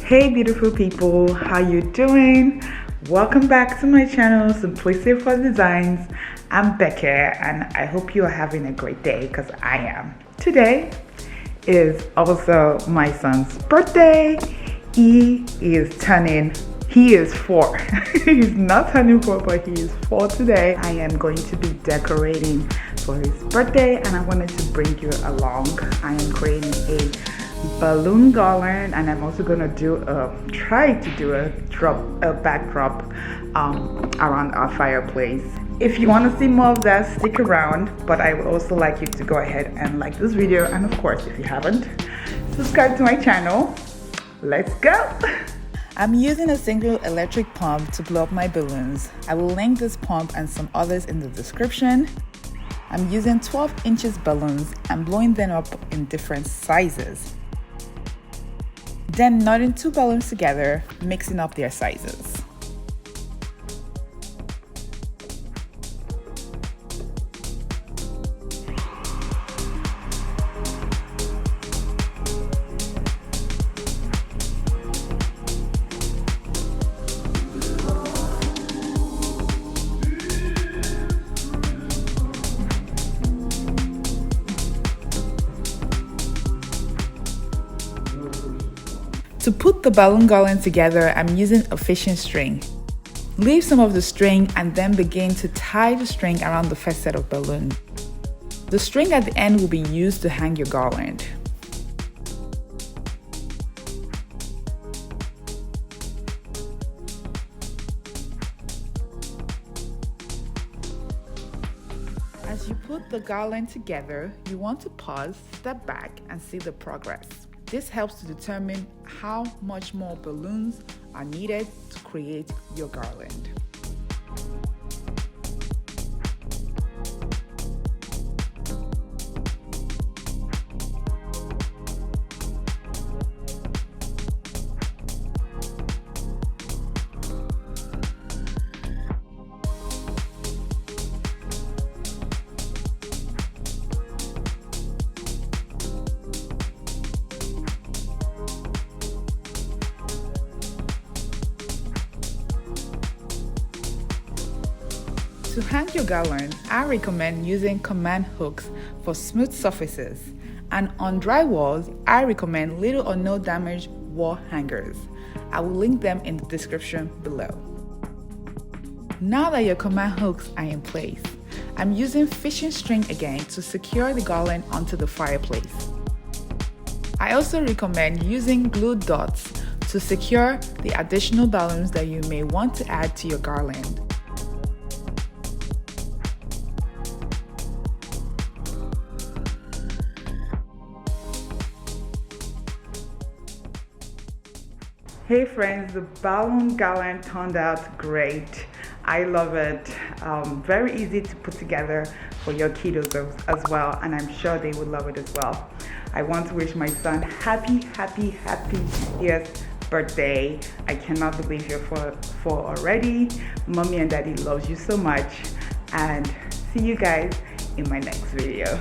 Hey beautiful people, how you doing? Welcome back to my channel, Simplicity for Designs. I'm Becca and I hope you are having a great day because I am. Today is also my son's birthday. He is 4. He's not turning 4, but he is 4 today. I am going to be decorating for his birthday and I wanted to bring you along. I am creating a balloon garland and I'm also going to try to do a backdrop around our fireplace. If you want to see more of that, stick around, but I would also like you to go ahead and like this video, and of course if you haven't, subscribe to my channel. Let's go. I'm using a single electric pump to blow up my balloons. I will link this pump and some others in the description. I'm using 12 inches balloons and blowing them up in different sizes. Then knotting 2 balloons together, mixing up their sizes. To put the balloon garland together, I'm using a fishing string. Leave some of the string and then begin to tie the string around the first set of balloons. The string at the end will be used to hang your garland. As you put the garland together, you want to pause, step back, and see the progress. This helps to determine how much more balloons are needed to create your garland. To hang your garland, I recommend using command hooks for smooth surfaces, and on dry walls, I recommend little or no damage wall hangers. I will link them in the description below. Now that your command hooks are in place, I'm using fishing string again to secure the garland onto the fireplace. I also recommend using glue dots to secure the additional balloons that you may want to add to your garland. Hey friends, the balloon garland turned out great. I love it. Very easy to put together for your kiddos as well, and I'm sure they would love it as well. I want to wish my son happy yes birthday. I cannot believe you're 4 already. Mommy and daddy loves you so much, and see you guys in my next video.